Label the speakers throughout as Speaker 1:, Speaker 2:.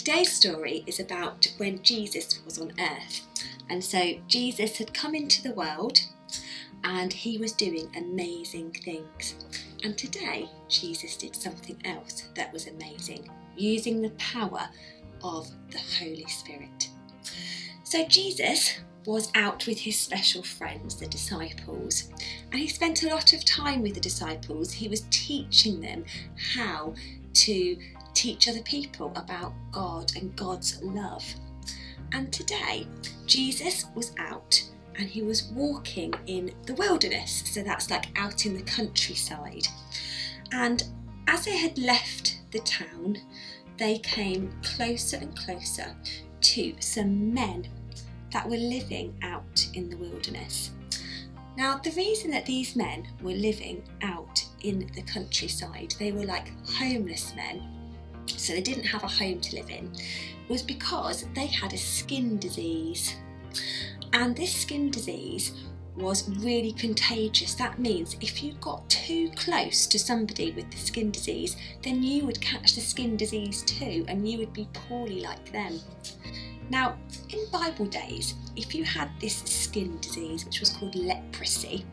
Speaker 1: today's story is about when Jesus was on earth. And so Jesus had come into the world and he was doing amazing things. And today Jesus did something else that was amazing, using the power of the Holy Spirit. So Jesus was out with his special friends, the disciples, and he spent a lot of time with the disciples. He was teaching them how to teach other people about God and God's love. And today Jesus was out and he was walking in the wilderness, so that's like out in the countryside. And as they had left the town, they came closer and closer to some men that were living out in the wilderness. Now, the reason that these men were living out in the countryside, they were like homeless men, so they didn't have a home to live in, was because they had a skin disease. And this skin disease was really contagious. That means if you got too close to somebody with the skin disease, then you would catch the skin disease too, and you would be poorly like them. Now, in Bible days, if you had this skin disease, which was called leprosy,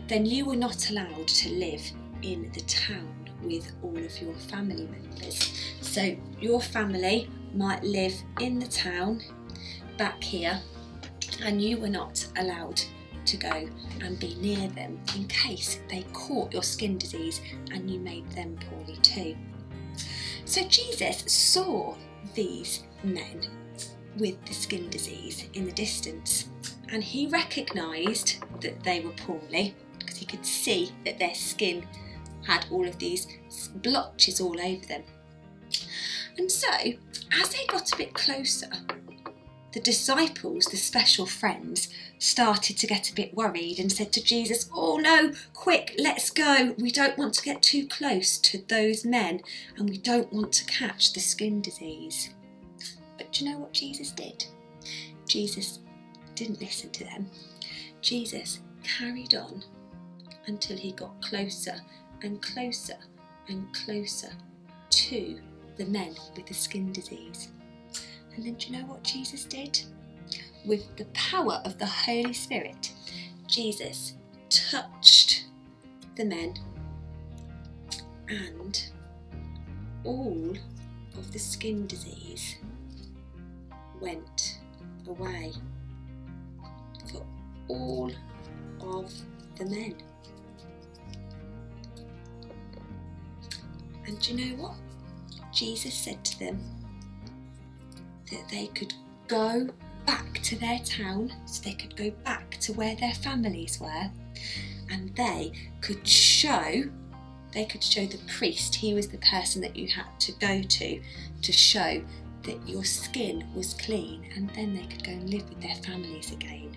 Speaker 1: then you were not allowed to live in the town with all of your family members. So your family might live in the town back here, and you were not allowed to go and be near them in case they caught your skin disease and you made them poorly too. So Jesus saw these men with the skin disease in the distance, and he recognised that they were poorly because he could see that their skin had all of these blotches all over them. And so as they got a bit closer, the disciples, the special friends, started to get a bit worried and said to Jesus, "Oh no, quick, let's go. We don't want to get too close to those men and we don't want to catch the skin disease." But do you know what Jesus did? Jesus didn't listen to them. Jesus carried on until he got closer and closer and closer to the men with the skin disease. And then do you know what Jesus did? With the power of the Holy Spirit, Jesus touched the men and all of the skin disease went away for all of the men. And do you know what? Jesus said to them that they could go back to their town, so they could go back to where their families were, and they could show the priest, he was the person that you had to go to show that your skin was clean, and then they could go and live with their families again.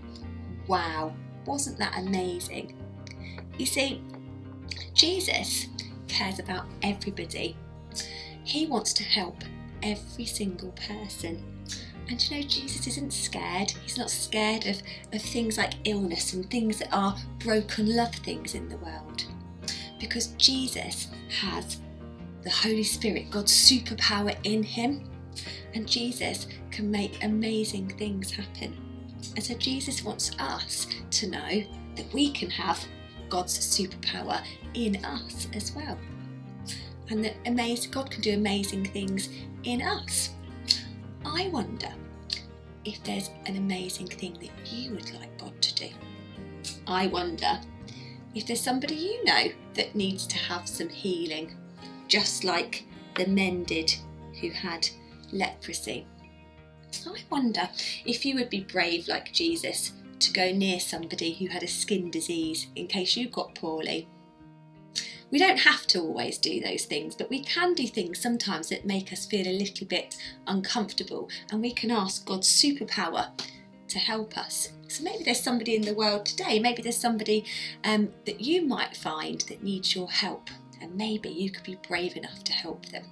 Speaker 1: Wow, wasn't that amazing? You see, Jesus cares about everybody. He wants to help every single person. And you know, Jesus isn't scared. He's not scared of things like illness and things that are broken love things in the world. Because Jesus has the Holy Spirit, God's superpower in him. And Jesus can make amazing things happen. And so Jesus wants us to know that we can have God's superpower in us as well. And that God can do amazing things in us. I wonder if there's an amazing thing that you would like God to do. I wonder if there's somebody you know that needs to have some healing, just like the men did who had leprosy. I wonder if you would be brave like Jesus to go near somebody who had a skin disease in case you got poorly. We don't have to always do those things, but we can do things sometimes that make us feel a little bit uncomfortable, and we can ask God's superpower to help us. So maybe there's somebody in the world today, maybe there's somebody that you might find that needs your help, and maybe you could be brave enough to help them.